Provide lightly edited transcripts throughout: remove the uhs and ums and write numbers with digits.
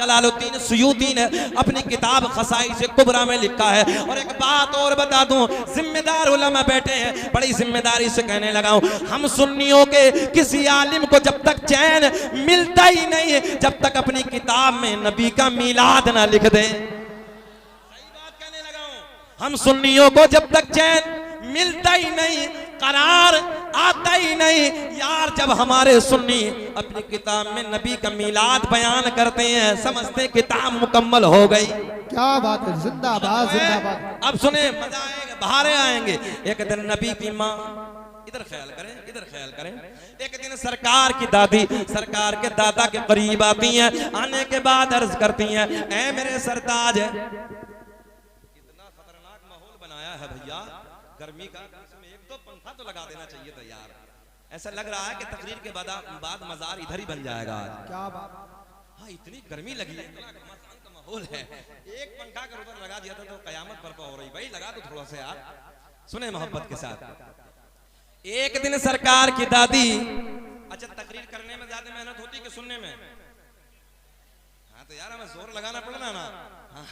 Jalaluddin Suyuti ने अपनी किताब खसाइस कुबरा में लिखा है। और एक बात और बता दूं, जिम्मेदार उलमा बैठे हैं, बड़ी जिम्मेदारी से कहने लगा हूं, हम सुन्नियों के किसी आलिम को जब तक चैन मिलता ही नहीं है जब तक अपनी किताब में नबी का मीलाद ना लिख दे। सही बात कहने लगा हूं, हम सुन्नियों को जब तक चैन मिलता ही नहीं, करार आता ही नहीं यार, जब हमारे सुन्नी अपनी किताब में नबी का मीलाद बयान करते हैं समझते किताब मुकम्मल हो गई। क्या बात है, जिंदाबाद जिंदाबाद। अब सुने, मजा आएगा, बहारे आएंगे। एक दिन नबी की माँ, इधर ख्याल करें, इधर ख्याल करें, एक दिन सरकार की दादी सरकार के दादा के करीब आती हैं। आने के बाद अर्ज करती हैं, ऐ मेरे सरताज, इतना खतरनाक माहौल बनाया है भैया गर्मी का, इसमें एक तो पंखा तो लगा देना चाहिए था यार। ऐसा लग रहा है कि तकरीर के बाद मजार इधर ही बन जाएगा। क्या बात। हाँ, इतनी गर्मी लगी है, इतना माहौल है, एक पंखा कर उधर लगा दिया था तो कयामत बर्पा हो रही। भाई लगा दो थोड़ा सा यार। सुने मोहब्बत के साथ, एक दिन सरकार की दादी, अच्छा तकरीर करने में ज्यादा मेहनत होती कि सुनने में? हाँ तो यार हमें जोर लगाना पड़ना ना। हाँ,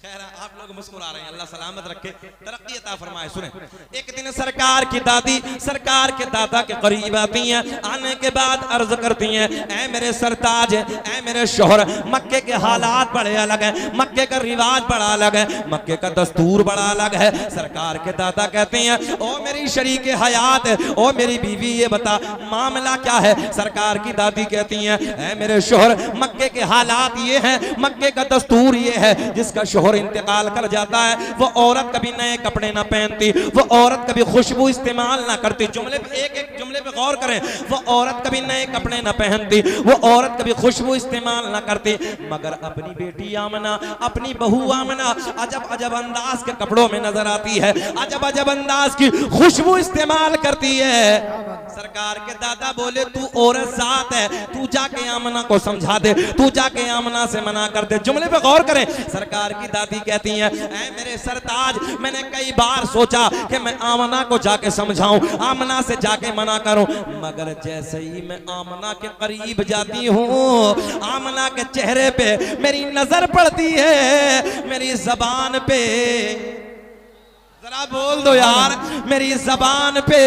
खैर आप लोग मुस्कुरा रहे हैं, अल्लाह सलामत रखे, तरक्की अता फरमाए। सुने, एक दिन सरकार की दादी सरकार के दादा के करीब आती हैं। आने के बाद अर्ज करती हैं, ऐ मेरे सरताज, ऐ मेरे शोहर, मक्के के हालात बड़े अलग हैं, मक्के का रिवाज बड़ा अलग है, मक्के का दस्तूर बड़ा अलग है। सरकार के दादा कहते हैं, ओ मेरी शरीक हयात, ओ मेरी बीवी, ये बता मामला क्या है? सरकार की दादी कहती हैं, ऐ मेरे शोहर, मक्के के हालात ये हैं, मक्के का दस्तूर ये है, जिसका शोहर इंतकाल कर जाता है वो औरत कभी नए कपड़े ना पहनती, वो औरत कभी खुशबू इस्तेमाल ना करती। जुमले पे एक जुमले पे गौर करें, वो औरत कभी नए कपड़े ना पहनती, वो औरत कभी खुशबू इस्तेमाल ना करती, मगर अपनी बेटी आमना, अपनी बहू आमना अजब अजब अंदाज के कपड़ों में नजर आती है, अजब अजब अंदाज की खुशबू इस्तेमाल करती है। सरकार के दादा बोले, तू औरत जात है, तू जाके आमना को समझा दे, तू जाके आमना से मना कर दे। जुमले पे गौर करें, सरकार की दादी कहती हैं, ऐ मेरे सरताज, मैंने कई बार सोचा कि मैं आमना को जाके समझाऊं, आमना से जाके मना करूं, मगर जैसे ही मैं आमना के करीब जाती हूं, आमना के चेहरे पे मेरी नजर पड़ती है, मेरी जबान पे, जरा बोल दो यार, मेरी जबान पे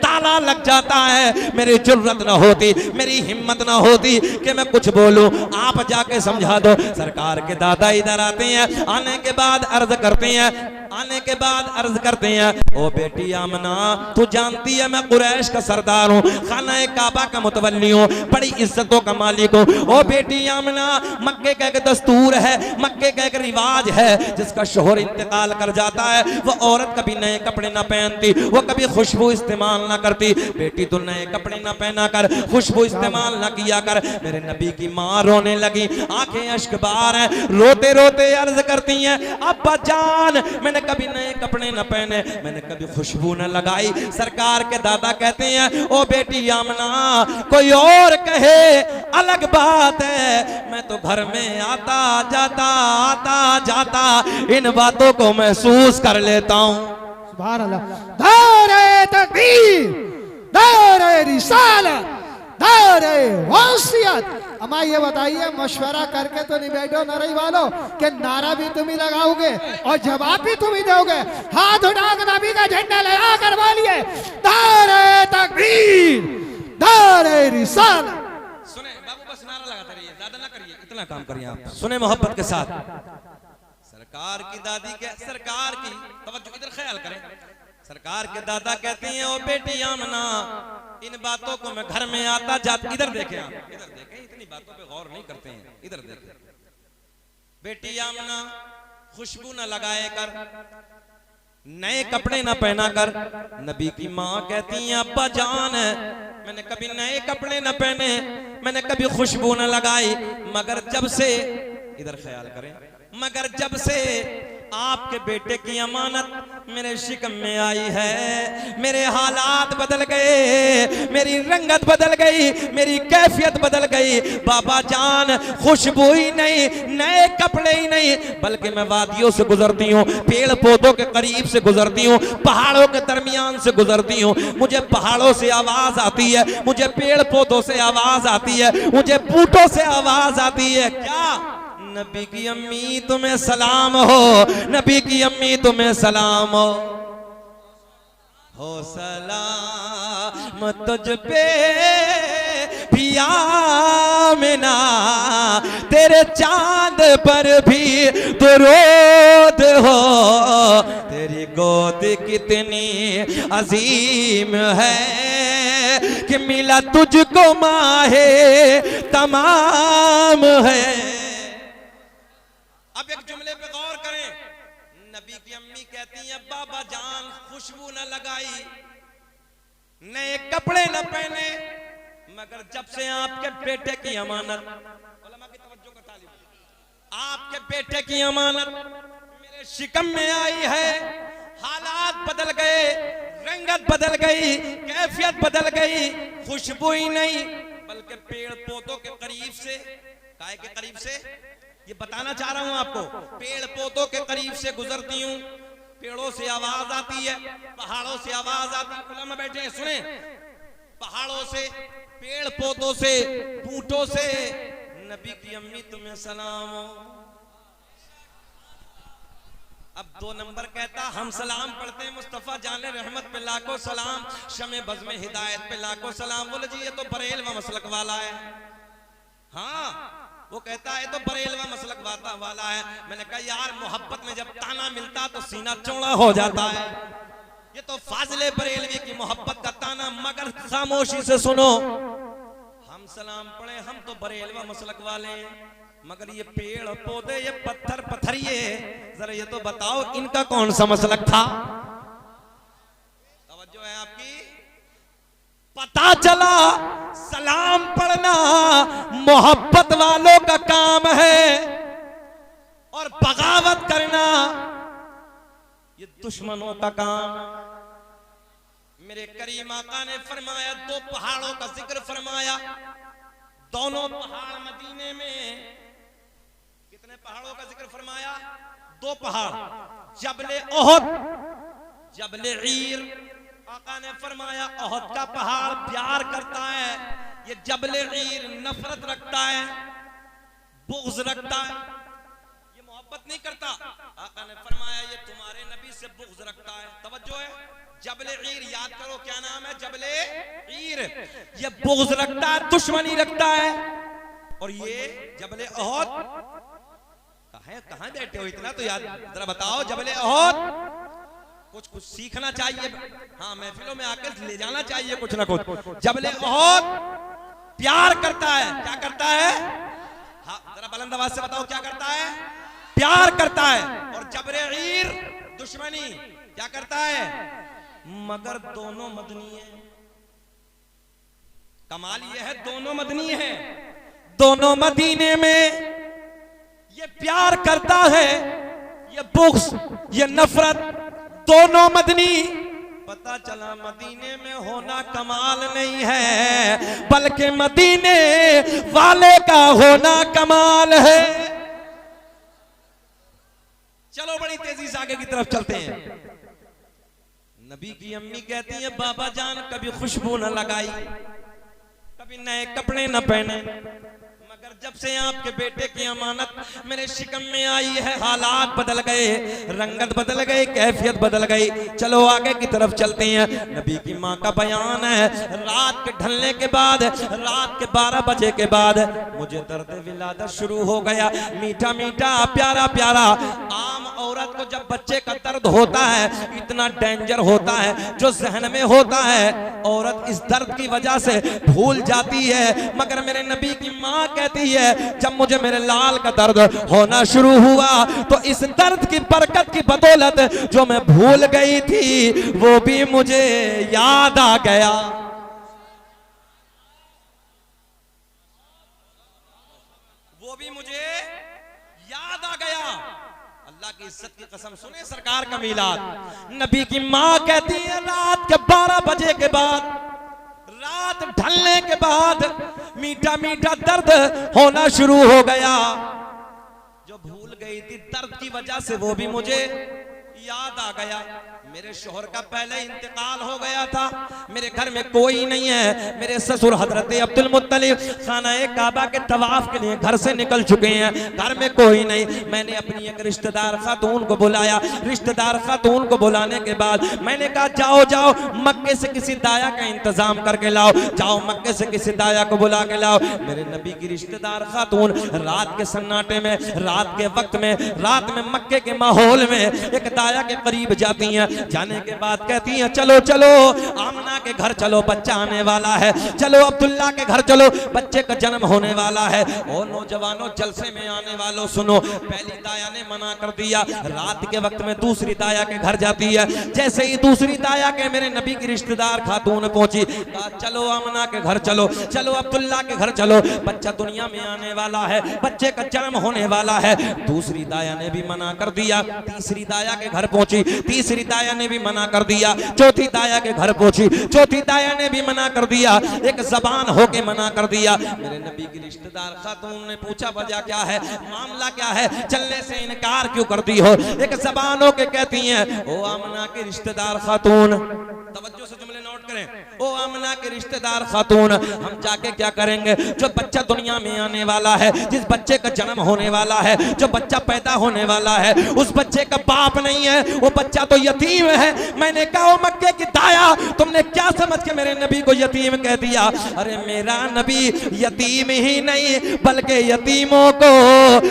ताला लग जाता है। मेरी जुर्रत ना होती, मेरी हिम्मत ना होती कि मैं कुछ बोलूं, आप जाके समझा दो। सरकार के दादा इधर आते हैं, आने के बाद अर्ज करते हैं, आने के बाद अर्ज करते हैं, ओ बेटी आमना, तू जानती है मैं कुरैश का सरदार हूँ, खाना काबा का मुतवल्ली हूँ, बड़ी इज्जतों का मालिक हूँ। ओ बेटी आमना, मक्के का एक दस्तूर है, मक्के का एक रिवाज है, जिसका शोहर इंतकाल कर जाता है वो औरत कभी नए कपड़े ना पहनती, वो कभी खुशबू इस्तेमाल ना करती। बेटी तू नए कपड़े ना पहना कर, खुशबू इस्तेमाल ना किया कर। मेरे नबी की माँ रोने लगी, आंखें अश्कबार हैं, रोते रोते अर्ज करती हैं, अब्बा जान, मैंने कभी नए कपड़े ना पहने, मैंने कभी खुशबू न लगाई। सरकार के दादा कहते हैं, ओ बेटी आमना, कोई और कहे अलग बात है, मैं तो घर में आता जाता इन बातों को महसूस कर लेता हूं। सुभान अल्लाह। नारे तकबीर, नारे रिसालत, नारे वसीयत। अम्मा ये बताइए, मशवरा करके तो नहीं बैठो नरई वालों कि नारा भी तुम ही लगाओगे और जवाब भी तुम ही दोगे? हाथ उठाकर नबी का झंडा लगा कर बोलिए, नारे तकबीर, नारे रिसालत। सुने बाबू, बस नारा लगाते रहिए, ज्यादा ना करिए, इतना काम करिए आप। सुने मोहब्बत के साथ, सरकार की दादी के, सरकार की तवज्जो, इधर ख्याल करें, सरकार के दादा कहते हैं, ओ बेटी आमना, इन बातों को मैं घर में आता जाता, इधर देखें आप, इधर देखें, इतनी बातों पे गौर नहीं करते हैं, इधर देखें। बेटी आमना, खुशबू न लगाए कर, नए कपड़े न पहना कर। नबी की माँ कहती है, अब्बा जान है, मैंने कभी नए कपड़े न पहने, मैंने कभी खुशबू न लगाई, मगर जब से, इधर ख्याल करें, मगर जब से आपके बेटे की अमानत मेरे शिकम में आई है, मेरे हालात बदल गए, मेरी रंगत बदल गई, मेरी कैफियत बदल गई। बाबा जान खुशबू ही नहीं, नए कपड़े ही नहीं, बल्कि मैं वादियों से गुजरती हूँ, पेड़ पौधों के करीब से गुजरती हूँ, पहाड़ों के दरमियान से गुजरती हूँ। मुझे पहाड़ों से आवाज आती है, मुझे पेड़ पौधों से आवाज आती है, मुझे बूटों से आवाज आती है। क्या? नबी की अम्मी तुम्हें सलाम हो, नबी की अम्मी तुम्हें सलाम हो सलाम तुझ पे पिया मिना, तेरे चांद पर भी दुरूद हो, तेरी गोद कितनी अजीम है कि मिला तुझको माहे तमाम है। अब एक जुमले पे गौर करें, नबी की अम्मी कहती हैं बाबा जान खुशबू न लगाई, नए कपड़े न पहने, मगर जब से आपके बेटे की अमानत, उलमा की तवज्जो का तालिब, आपके बेटे की अमानत मेरे शिकम में आई है, हालात बदल गए, रंगत बदल गई, कैफियत बदल गई। खुशबू ही नहीं बल्कि पेड़ पौधों के करीब से, काय के करीब से, ये बताना चाह रहा हूं आपको, पेड़ पौधों के करीब से गुजरती हूं, पेड़ों से आवाज आती है, पहाड़ों से आवाज आती है। उलमा बैठे हैं सुने, पहाड़ों से, पेड़ पौधों से, बूटों से, नबी की अम्मी तुम्हें सलाम हो। अब 2 नंबर कहता हम सलाम पढ़ते हैं मुस्तफा जाने रहमत पे लाखों सलाम, शमे बज़्म हिदायत पे लाखों सलाम। बोले जी ये तो बरेलवा मसलक वाला है। हाँ वो कहता है तो बरेलवा मसलक वाला है। मैंने कहा यार मोहब्बत में जब ताना मिलता तो सीना चौड़ा हो जाता है, ये तो फाजिले बरेलवी की मोहब्बत का ताना। मगर खामोशी से सुनो, हम सलाम पढ़े, हम तो बरेलवा मसलक वाले हैं, मगर ये पेड़ पौधे, ये पत्थर पत्थरिए, जरा ये तो बताओ इनका कौन सा मसलक था? तवज्जो है आपकी? पता चला सलाम पढ़ना मोहब्बत वालों का काम है और बगावत करना ये दुश्मनों का काम। मेरे करीम आका ने फरमाया, 2 पहाड़ों का जिक्र फरमाया, दोनों पहाड़ मदीने में। कितने पहाड़ों का जिक्र फरमाया? 2 पहाड़, जबले ओहद, जबले ईर। आका ने फरमाया ओहद का पहाड़ प्यार करता है, ये जबले ईर नफरत रखता है, बुग़्ज़ रखता है, ये मोहब्बत नहीं करता। आका ने फरमाया ये तुम्हारे नबी से बुग़्ज़ रखता है। तवज्जो है, जबले ईर याद करो क्या नाम है, जबले ईर। ये बुग़्ज़ रखता है, दुश्मनी रखता है। और ये जबले ओहद कहां बैठे हो इतना तो याद जरा बताओ। जबले ओहद कुछ सीखना चाहिए, हाँ महफिलों में आकर ले जाना चाहिए कुछ ना कुछ। जबले ओहद प्यार करता है, क्या करता है? हाँ जरा बुलंद आवाज से बताओ क्या करता है? प्यार करता है। और जबले ईर दुश्मनी क्या करता है? मगर दोनों मदनी है। कमाल ये है दोनों मदनी है, दोनों मदीने में। ये प्यार करता है, ये बुग़्ज़, ये नफरत, दोनों मदनी। पता चला मदीने में होना कमाल नहीं है, बल्कि मदीने वाले का होना कमाल है। चलो बड़ी तेजी से आगे की तरफ चलते हैं। नबी की अम्मी कहती है बाबा जान कभी खुशबू न लगाई, कभी नए कपड़े न पहने, मगर जब से आपके बेटे की अमानत मेरे शिकम में आई है, हालात बदल गए, रंगत बदल गई, कैफियत बदल गई। चलो आगे की तरफ चलते हैं। नबी की माँ का बयान है, रात के ढलने के बाद, रात के 12 बजे के बाद मुझे दर्द विलादत शुरू हो गया। मीठा मीठा प्यारा प्यारा। आम औरत को जब बच्चे का दर्द होता है, इतना डेंजर होता है जो जहन में होता है, औरत इस दर्द की वजह से भूल जाती है। मगर मेरे नबी की माँ कहती है जब मुझे मेरे लाल का दर्द होना शुरू हुआ तो इस दर्द की बरकत की बदौलत जो मैं भूल गई थी वो भी मुझे याद आ गया। वो भी मुझे याद आ गया। अल्लाह की इज्जत की कसम, सुने सरकार का मीलाद। नबी की माँ कहती है रात के 12 बजे के बाद, रात ढलने के बाद मीठा मीठा दर्द होना शुरू हो गया। जो भूल गई थी दर्द की वजह से वो भी मुझे याद आ गया। मेरे शोहर का पहले इंतकाल हो गया था, मेरे घर में कोई नहीं है। मेरे ससुर हजरत अब्दुल मुत्तलिब खाना-ए काबा के तवाफ के लिए घर से निकल चुके हैं, घर में कोई नहीं। मैंने अपनी एक रिश्तेदार खातून को बुलाया। रिश्तेदार खातून को बुलाने के बाद मैंने कहा जाओ जाओ मक्के से किसी दाया का इंतजाम करके लाओ, जाओ मक्के से किसी दाया को बुला के लाओ। मेरे नबी की रिश्तेदार खातून रात के सन्नाटे में, रात के वक्त में, रात में मक्के के माहौल में एक दाया के करीब जाती हैं। जाने के बाद कहती हैं चलो चलो आमना के घर चलो, बच्चा आने वाला है, चलो अब्दुल्ला के घर चलो, बच्चे का जन्म होने वाला है। और नौजवानों जलसे में आने वालों सुनो, पहली दाया ने मना कर दिया। रात के वक्त में दूसरी दाया के घर जाती है। जैसे ही दूसरी दाया के मेरे नबी की रिश्तेदार खातून पहुंची, कहा चलो आमना के घर चलो, चलो अब्दुल्ला के घर चलो, बच्चा दुनिया में आने वाला है, बच्चे का जन्म होने वाला है। दूसरी दाया ने भी मना कर दिया। तीसरी दाया के घर पहुंची, तीसरी दाया ने भी मना कर दिया। चौथी दाया के घर पहुंची, चौथी दाया ने भी मना कर दिया। एक जबान होके मना कर दिया। मेरे नबी की रिश्तेदार खातून ने पूछा वजह क्या है, मामला क्या है, चलने से इनकार क्यों कर दी हो। एक जबान होके कहती हैं ओ आमना की रिश्तेदार खातून, तवज्जो से जुमले नोट करें, ओ आमना के रिश्तेदार खातून, हम जाके क्या करेंगे। जो बच्चा दुनिया में आने वाला है, जिस बच्चे का जन्म होने वाला है, जो बच्चा पैदा होने वाला है, उस बच्चे का बाप नहीं है, वो बच्चा तो यतीम है। मैंने कहा ओ मक्के की दाया, तुमने क्या समझ के मेरे नबी को यतीम कह दिया। अरे मेरा नबी यतीम ही नहीं बल्कि यतीमों को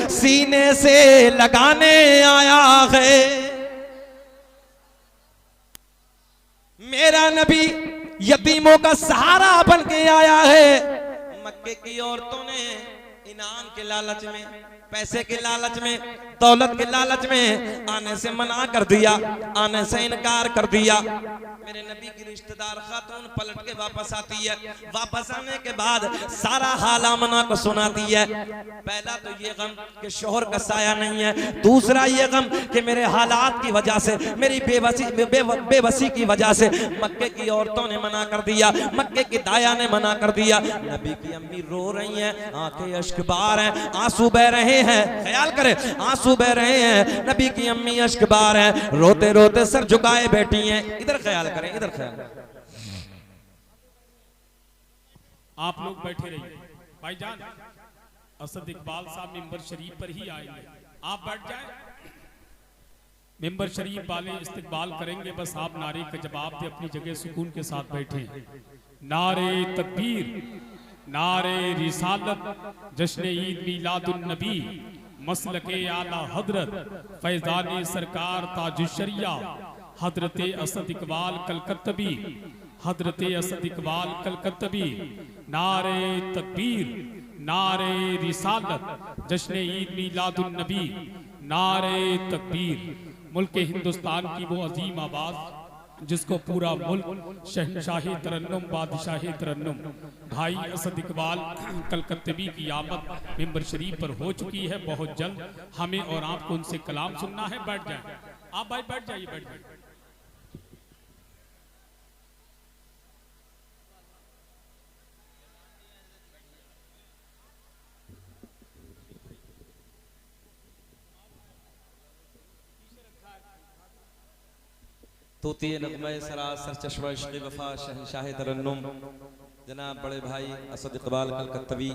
सीने से लगाने आया है। मेरा नबी यतीमों का सहारा बन के आया है। मक्के की औरतों ने इनाम के लालच में, पैसे के लालच में, दौलत के लालच में आने से मना कर दिया, आने से इनकार कर दिया। मेरे नबी की रिश्तेदार खातून पलट के वापस आती है। वापस आने के बाद सारा हाल आमना को सुनाती है। पहला तो ये गम कि शोहर का साया नहीं है, दूसरा ये गम कि मेरे हालात की वजह से, मेरी बेबसी की वजह से मक्के की औरतों ने मना कर दिया, मक्के की दाया ने मना कर दिया। नबी की अम्मी रो रही हैं, आंखें अश्कबार हैं, आंसू बह रहे हैं। ख्याल करें, आंसू बह रहे हैं। नबी की अम्मी अश्कबार हैं, रोते रोते सर झुकाए बैठी हैं। इधर ख्याल करें, इधर ख्याल। आप लोग बैठे रहिए। भाईजान असद इकबाल साहब मिंबर शरीफ पर ही आएंगे, आप बैठ जाएं। मिंबर शरीफ वाले इस्तकबाल करेंगे, बस आप नारे का जवाब दे, अपनी जगह सुकून के साथ बैठे। नारे तकबीर, नारे रिसालत, जश्न ईद मीलादुन नबी, मसलके आला हजरत फैजान सरकार ताजुशरिया हजरत असद इकबाल कलकत्तबी, हजरत असद इकबाल कलकत्तबी। नारे तकबीर, नारे रिसालत, जश्न ईद मीलादुन नबी, नारे तकबीर। मुल्क हिंदुस्तान की वो अजीम आवाज़ जिसको पूरा मुल्क शहनशाही तरन्नुम, बादशाही तरन्नुम भाई असद इकबाल कलकत्तबी की आमद मिंबर शरीफ पर हो चुकी है। बहुत जल्द हमें और आपको उनसे कलाम सुनना है। बैठ जाए आप भाई, बैठ जाइए, बैठ जाइए। तोती नग़्मे सरासर चश्मा इश्क़ वफ़ा शहंशाह तरन्नुम जनाब बड़े भाई असद इकबाल कलकत्तवी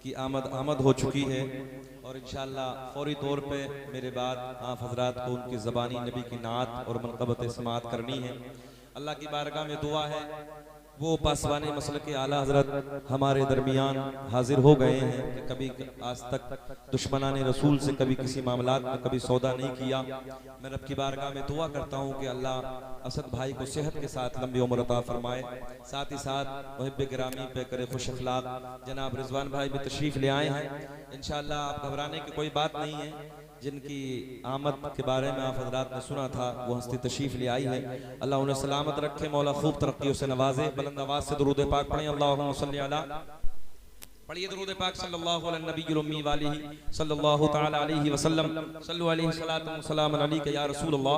की आमद हो चुकी है। और इंशाअल्लाह फौरी तौर पे मेरे बाद आप हजरात को उनकी ज़बानी नबी की नात और मनक़बत समात करनी है। अल्लाह की बारगाह में दुआ है वो पासवाने मसल के आला हजरत हमारे दरमियान हाजिर हो गए हैं कि कभी आज तक दुश्मनाने रसूल से कभी किसी मामलात में कभी सौदा नहीं किया। मैं रब की बारगाह में दुआ करता हूँ कि अल्लाह असद भाई को सेहत के साथ लंबी उम्र अता फरमाए, साथ ही साथ मुहिब गिरामी पे करे खुश अखलाक। जनाब रिजवान भाई भी तशरीफ़ ले आए हैं। इंशाअल्लाह आप घबराने की कोई बात नहीं है। जिनकी आमद के बारे में आप हजरात ने सुना था वो हस्ती तशरीफ ले आई है। अल्लाह उन्हें सलामत रखे, मौला खूब तरक्की से नवाजे। बुलंद आवाज से दुरूद पाक पढ़ें। अल्लाहुम्मा सल्ली अला पढ़िए दुरूद पाक सल्लल्लाहु अलैहि नबीयुल उम्मी वालिही सल्लल्लाहु तआला अलैहि वसल्लम सल्लु अलैहि सलातु व सलाम अलैका या रसूलल्लाह।